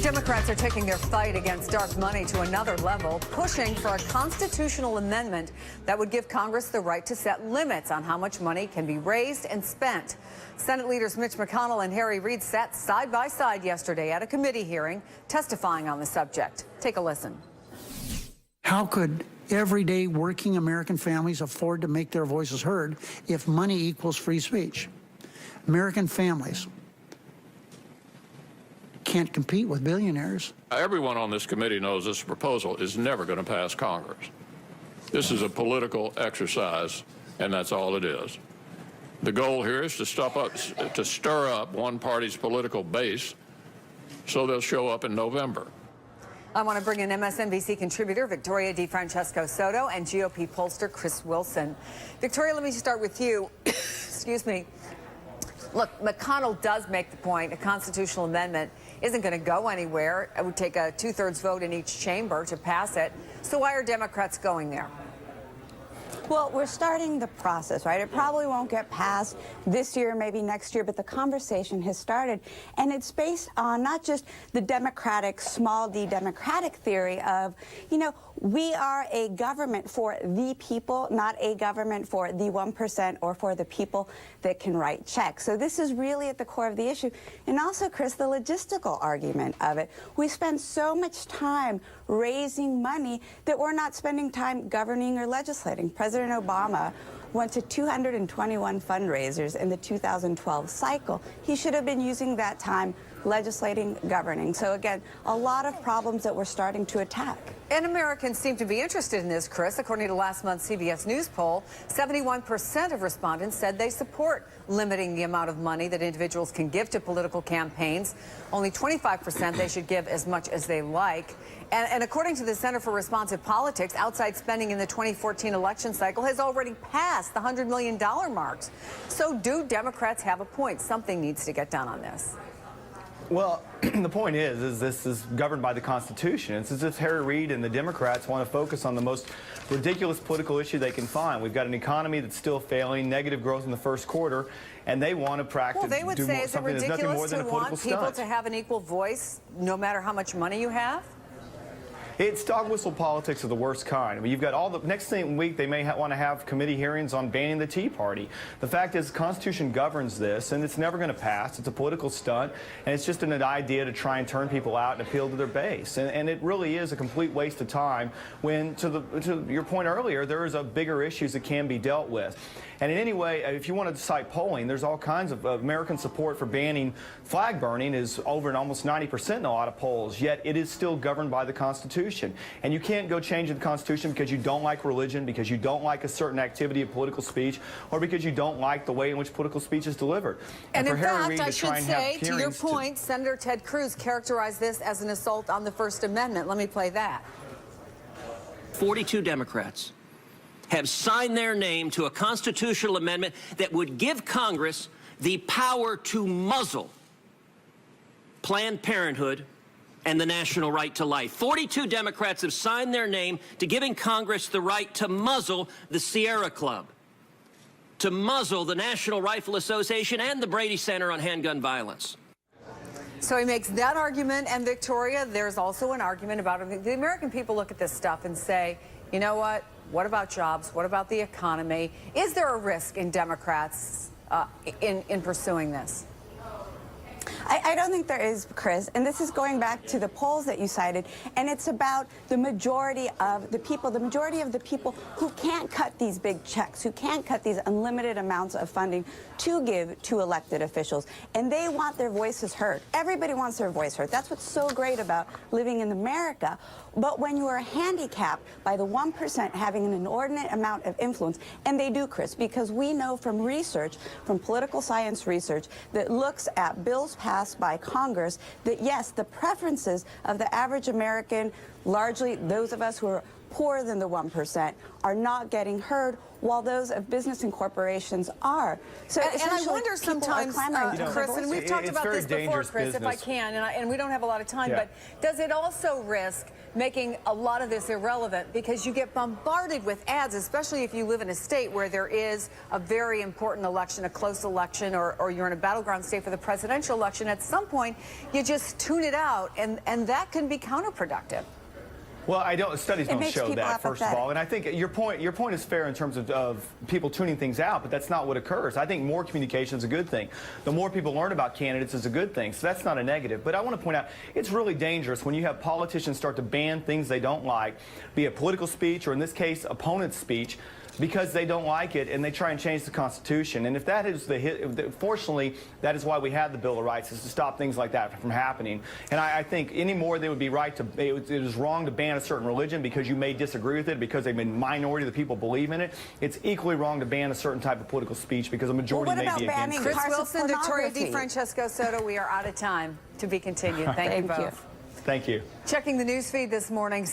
Democrats are taking their fight against dark money to another level, pushing for a constitutional amendment that would give Congress the right to set limits on how much money can be raised and spent. Senate leaders Mitch McConnell and Harry Reid sat side by side yesterday at a committee hearing testifying on the subject. Take a listen. How could everyday working American families afford to make their voices heard if money equals free speech? American families can't compete with billionaires. Everyone on this committee knows this proposal is never going to pass Congress. This is a political exercise, and that's all it is. The goal here is to stir up one party's political base so they'll show up in November. I want to bring in MSNBC contributor Victoria DeFrancesco Soto and GOP pollster Chris Wilson. Victoria, let me start with you. Excuse me. Look, McConnell does make the point a constitutional amendment isn't going to go anywhere. It would take a two-thirds vote in each chamber to pass it. So why are Democrats going there? Well, we're starting the process, right? It probably won't get passed this year, maybe next year, but the conversation has started. And it's based on not just the democratic, small d democratic theory of, you know, we are a government for the people, not a government for the 1% or for the people that can write checks. So this is really at the core of the issue. And also, Chris, the logistical argument of it. We spend so much time raising money that we're not spending time governing or legislating. President Obama went to 221 fundraisers in the 2012 cycle. He should have been using that time legislating, governing. So again, a lot of problems that we're starting to attack. And Americans seem to be interested in this, Chris. According to last month's CBS News poll, 71% of respondents said they support limiting the amount of money that individuals can give to political campaigns. Only 25% they should give as much as they like. And according to the Center for Responsive Politics, outside spending in the 2014 election cycle has already passed the $100 million marks. So do Democrats have a point? Something needs to get done on this. Well, the point is this is governed by the Constitution. It's as if Harry Reid and the Democrats want to focus on the most ridiculous political issue they can find. We've got an economy that's still failing, negative growth in the first quarter, and they want to practice Well, they would say it's ridiculous to want people stunt. to have an equal voice no matter how much money you have? It's dog whistle politics of the worst kind. I mean, you've got all the next week they may want to have committee hearings on banning the Tea Party. The fact is, the Constitution governs this, and it's never going to pass. It's a political stunt, and it's just an idea to try and turn people out and appeal to their base. And it really is a complete waste of time when, to your point earlier, there is a bigger issues that can be dealt with. And in any way, if you want to cite polling, there's all kinds of American support for banning flag burning is over almost 90% in a lot of polls, yet it is still governed by the Constitution. And you can't go change the Constitution because you don't like religion, because you don't like a certain activity of political speech, or because you don't like the way in which political speech is delivered. And in fact, I should say, to your point, Senator Ted Cruz characterized this as an assault on the First Amendment. Let me play that. 42 Democrats have signed their name to a constitutional amendment that would give Congress the power to muzzle Planned Parenthood and the national right to life. 42 Democrats have signed their name to giving Congress the right to muzzle the Sierra Club, to muzzle the National Rifle Association and the Brady Center on Handgun Violence. So he makes that argument, and Victoria, there's also an argument about it. The American people look at this stuff and say, you know what? What about jobs? What about the economy? Is there a risk in Democrats in pursuing this? I don't think there is, Chris, and this is going back to the polls that you cited, and it's about the majority of the people who can't cut these big checks, who can't cut these unlimited amounts of funding to give to elected officials, and they want their voices heard. Everybody wants their voice heard. That's what's so great about living in America. But when you are handicapped by the 1% having an inordinate amount of influence, and they do, Chris, because we know from research, from political science research, that looks at bills passed by Congress, that yes, the preferences of the average American, largely those of us who are poorer than the 1% are not getting heard, while those of business and corporations are. So and I essentially, wonder people are sometimes, clamoring to have Chris, their and voices. we've talked It's about very this before, dangerous Chris, if I business. can, and we don't have a lot of time, Yeah. but does it also risk making a lot of this irrelevant because you get bombarded with ads, especially if you live in a state where there is a very important election, a close election, or you're in a battleground state for the presidential election? At some point, you just tune it out, and that can be counterproductive. Well, studies don't makes show people that, first of apathetic. all. And I think your point is fair in terms of people tuning things out, but that's not what occurs. I think more communication is a good thing. The more people learn about candidates is a good thing. So that's not a negative. But I want to point out, it's really dangerous when you have politicians start to ban things they don't like, be it political speech or, in this case, opponent's speech, because they don't like it and they try and change the Constitution. And if that is fortunately, that is why we have the Bill of Rights, is to stop things like that from happening. And I think any more they would be right to, it is wrong to ban a certain religion because you may disagree with it, because a minority of the people believe in it. It's equally wrong to ban a certain type of political speech because a majority Well, what may about be against banning it. Chris Parts of Wilson, Victoria pornography. DeFrancesco Soto, we are out of time. To be continued. Thank you Thank you. both. Thank you. Checking the news feed this morning.